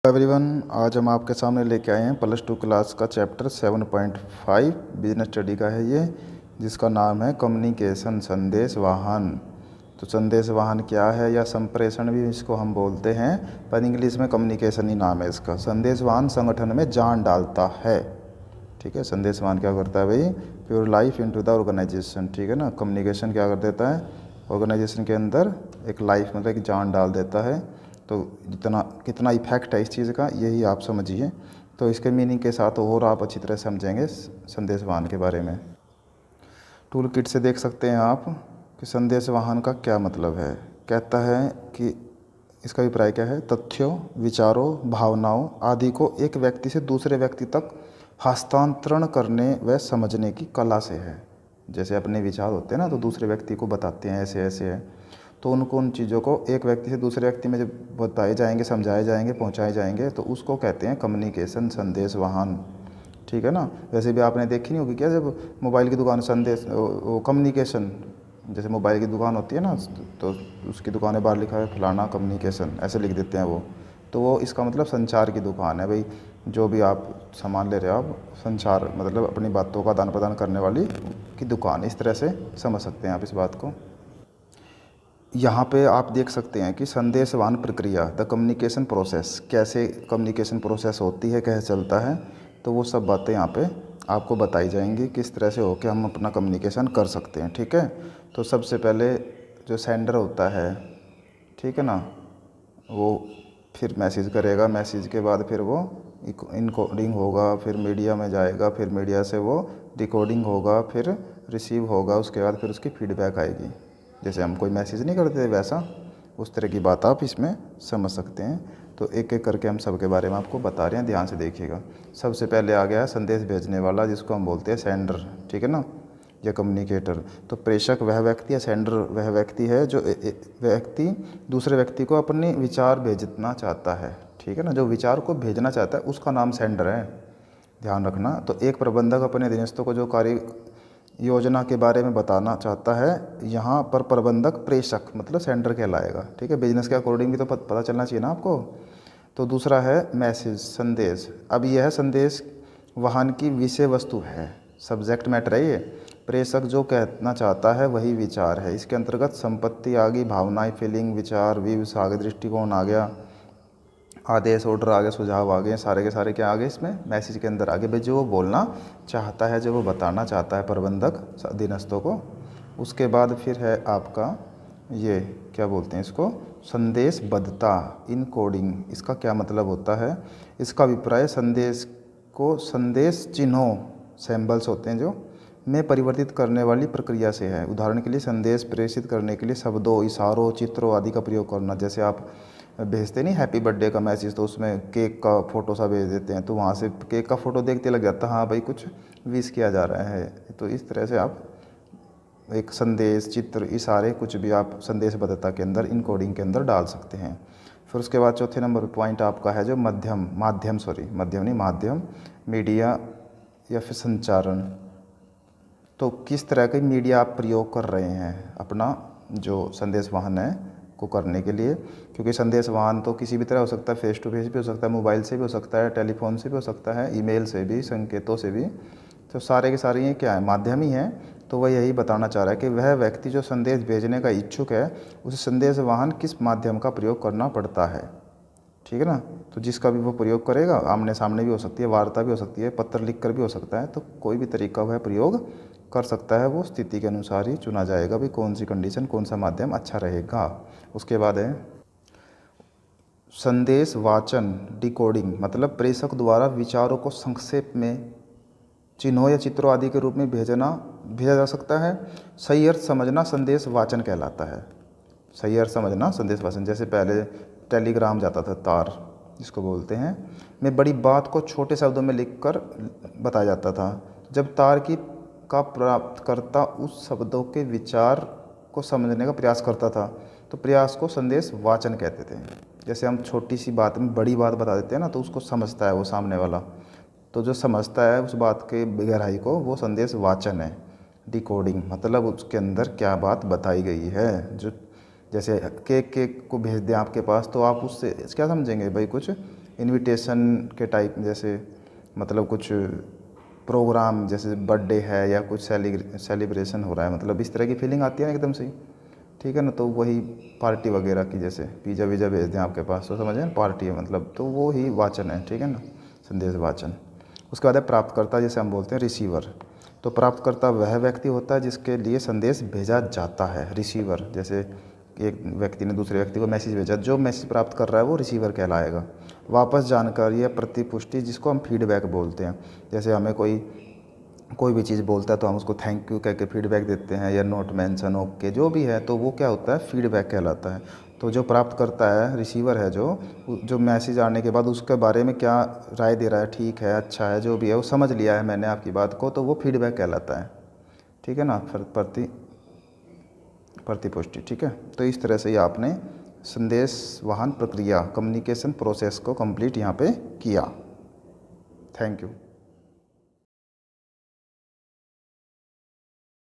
Everyone, आज हम आपके सामने लेके आए हैं +2 क्लास का चैप्टर 7.5 बिजनेस स्टडी का है ये, जिसका नाम है कम्युनिकेशन संदेश वाहन। तो संदेश वाहन क्या है या संप्रेषण भी इसको हम बोलते हैं, पर इंग्लिश में कम्युनिकेशन ही नाम है इसका। संदेश वाहन संगठन में जान डालता है। ठीक है, संदेश वाहन क्या करता है भाई? Pure life into the organisation. ठीक है ना, कम्युनिकेशन क्या कर देता है? ऑर्गेनाइजेशन के अंदर एक लाइफ मतलब एक जान डाल देता है। तो जितना कितना इफेक्ट है इस चीज़ का, यही आप समझिए। तो इसके मीनिंग के साथ और आप अच्छी तरह समझेंगे संदेश वाहन के बारे में। टूल किट से देख सकते हैं आप कि संदेश वाहन का क्या मतलब है। कहता है कि इसका अभिप्राय क्या है? तथ्यों, विचारों, भावनाओं आदि को एक व्यक्ति से दूसरे व्यक्ति तक हस्तांतरण करने व समझने की कला से है। जैसे अपने विचार होते हैं ना, तो दूसरे व्यक्ति को बताते हैं ऐसे ऐसे है, तो उनको उन चीज़ों को एक व्यक्ति से दूसरे व्यक्ति में जब बताए जाएंगे, समझाए जाएंगे, पहुंचाए जाएंगे, तो उसको कहते हैं कम्युनिकेशन संदेश वाहन। ठीक है ना। वैसे भी आपने देखी नहीं होगी क्या, जब मोबाइल की दुकान संदेश वो कम्युनिकेशन, जैसे मोबाइल की दुकान होती है ना, तो उसकी दुकान के बाहर लिखा है फलाना कम्युनिकेशन, ऐसे लिख देते हैं वो। तो वो इसका मतलब संचार की दुकान है भाई। जो भी आप सामान ले रहे हो, आप संचार मतलब अपनी बातों का आदान प्रदान करने वाली की दुकान, इस तरह से समझ सकते हैं आप इस बात को। यहाँ पे आप देख सकते हैं कि संदेशवाहन प्रक्रिया, द कम्युनिकेशन प्रोसेस, कैसे कम्युनिकेशन प्रोसेस होती है, कैसे चलता है, तो वो सब बातें यहाँ पे आपको बताई जाएंगी, किस तरह से हो के हम अपना कम्युनिकेशन कर सकते हैं। ठीक है, तो सबसे पहले जो सेंडर होता है, ठीक है ना, वो फिर मैसेज करेगा, मैसेज के बाद फिर वो इनकोडिंग होगा, फिर मीडिया में जाएगा, फिर मीडिया से वो डिकोडिंग होगा, फिर रिसीव होगा, उसके बाद फिर उसकी फीडबैक आएगी। जैसे हम कोई मैसेज नहीं करते वैसा, उस तरह की बात आप इसमें समझ सकते हैं। तो एक एक करके हम सब के बारे में आपको बता रहे हैं, ध्यान से देखिएगा। सबसे पहले आ गया है संदेश भेजने वाला, जिसको हम बोलते हैं सेंडर। ठीक है ना, या कम्युनिकेटर। तो प्रेषक वह व्यक्ति या सेंडर वह व्यक्ति है जो व्यक्ति दूसरे व्यक्ति को अपने विचार भेजना चाहता है। ठीक है ना, जो विचार को भेजना चाहता है उसका नाम सेंडर है, ध्यान रखना। तो एक प्रबंधक अपने अधीनस्थों को जो कार्य योजना के बारे में बताना चाहता है, यहाँ पर प्रबंधक प्रेषक मतलब सेंडर कहलाएगा। ठीक है, बिजनेस के अकॉर्डिंग भी तो पता चलना चाहिए ना आपको। तो दूसरा है मैसेज, संदेश। अब यह है संदेश वाहन की विषय वस्तु है, सब्जेक्ट मैटर है ये। प्रेषक जो कहना चाहता है वही विचार है। इसके अंतर्गत संपत्ति आ गई, भावनाएं, फीलिंग, विचार, व्यूज आ गए, दृष्टिकोण आ गया, आदेश, ऑर्डर आ गए, सुझाव आ गए, सारे के सारे क्या आ गए इसमें मैसेज के अंदर आगे भाई, जो वो बोलना चाहता है, जो वो बताना चाहता है प्रबंधक अधीनस्थों को। उसके बाद फिर है आपका ये क्या बोलते हैं इसको, संदेशबद्धता, इनकोडिंग। इसका क्या मतलब होता है? इसका अभिप्राय संदेश को संदेश चिन्हों, सिंबल्स होते हैं जो, में परिवर्तित करने वाली प्रक्रिया से है। उदाहरण के लिए संदेश प्रेषित करने के लिए शब्दों, इशारों, चित्रों आदि का प्रयोग करना। जैसे आप भेजते नहीं हैप्पी बर्थडे का मैसेज, तो उसमें केक का फ़ोटो सा भेज देते हैं, तो वहाँ से केक का फ़ोटो देखते लग जाता है हाँ भाई कुछ विश किया जा रहा है। तो इस तरह से आप एक संदेश, चित्र, इशारे कुछ भी आप संदेशबद्धता के अंदर, इनकोडिंग के अंदर डाल सकते हैं। फिर उसके बाद चौथे नंबर पॉइंट आपका है जो मध्यम, मध्यम नहीं, माध्यम, मीडिया या फिर संचारण। तो किस तरह के मीडिया आप प्रयोग कर रहे हैं अपना जो संदेश वाहन है को करने के लिए, क्योंकि संदेश वाहन तो किसी भी तरह हो सकता है, फेस टू फेस भी हो सकता है, मोबाइल से भी हो सकता है, टेलीफोन से भी हो सकता है, ईमेल से भी, संकेतों से भी। तो सारे के सारे ये क्या है, माध्यम ही है। तो वह यही बताना चाह रहा है कि वह व्यक्ति जो संदेश भेजने का इच्छुक है, उसे संदेश वाहन किस माध्यम का प्रयोग करना पड़ता है। ठीक है ना, तो जिसका भी वो प्रयोग करेगा, आमने सामने भी हो सकती है, वार्ता भी हो सकती है, पत्र लिख कर भी हो सकता है, तो कोई भी तरीका वह प्रयोग कर सकता है। वो स्थिति के अनुसार ही चुना जाएगा भी कौन सी कंडीशन, कौन सा माध्यम अच्छा रहेगा। उसके बाद है संदेश वाचन, डिकोडिंग, मतलब प्रेषक द्वारा विचारों को संक्षेप में चिन्हों या चित्रों आदि के रूप में भेजा जा सकता है। सही अर्थ समझना संदेश वाचन कहलाता है। सही अर्थ समझना संदेश वाचन। जैसे पहले टेलीग्राम जाता था, तार जिसको बोलते हैं, में बड़ी बात को छोटे शब्दों में लिखकर बताया जाता था। जब तार की का प्राप्तकर्ता उस शब्दों के विचार को समझने का प्रयास करता था, तो प्रयास को संदेश वाचन कहते थे। जैसे हम छोटी सी बात में बड़ी बात बता देते हैं ना, तो उसको समझता है वो सामने वाला, तो जो समझता है उस बात के गहराई को, वो संदेश वाचन है। डिकोडिंग मतलब उसके अंदर क्या बात बताई गई है। जो जैसे केक को भेज दें आपके पास, तो आप उससे क्या समझेंगे भाई, कुछ इनविटेशन के टाइप, जैसे मतलब कुछ प्रोग्राम जैसे बर्थडे है या कुछ सेलिब्रेशन हो रहा है, मतलब इस तरह की फीलिंग आती है ना एकदम से, ठीक है ना। तो वही पार्टी वगैरह की, जैसे पिज़्ज़ा वीज़ा भेज दें आपके पास तो समझ ना पार्टी है मतलब, तो वो ही वाचन है, ठीक है ना, संदेश वाचन। उसके बाद है प्राप्तकर्ता, जैसे हम बोलते हैं रिसीवर। तो प्राप्तकर्ता वह व्यक्ति होता है जिसके लिए संदेश भेजा जाता है, रिसीवर। जैसे एक व्यक्ति ने दूसरे व्यक्ति को मैसेज भेजा, जो मैसेज प्राप्त कर रहा है वो रिसीवर कहलाएगा। वापस जानकारी या प्रतिपुष्टि, जिसको हम फीडबैक बोलते हैं। जैसे हमें कोई भी चीज़ बोलता है तो हम उसको थैंक यू कह के फीडबैक देते हैं, या नोट मेंशन ओके जो भी है, तो वो क्या होता है, फीडबैक कहलाता है। तो जो प्राप्त करता है, रिसीवर है, जो मैसेज आने के बाद उसके बारे में क्या राय दे रहा है, ठीक है, अच्छा है, जो भी है वो समझ लिया है मैंने आपकी बात को, तो वो फीडबैक कहलाता है, ठीक है ना, प्रतिपुष्टि, ठीक है। तो इस तरह से ही आपने संदेश वाहन प्रक्रिया, कम्युनिकेशन प्रोसेस को कंप्लीट यहाँ पे किया। Thank you.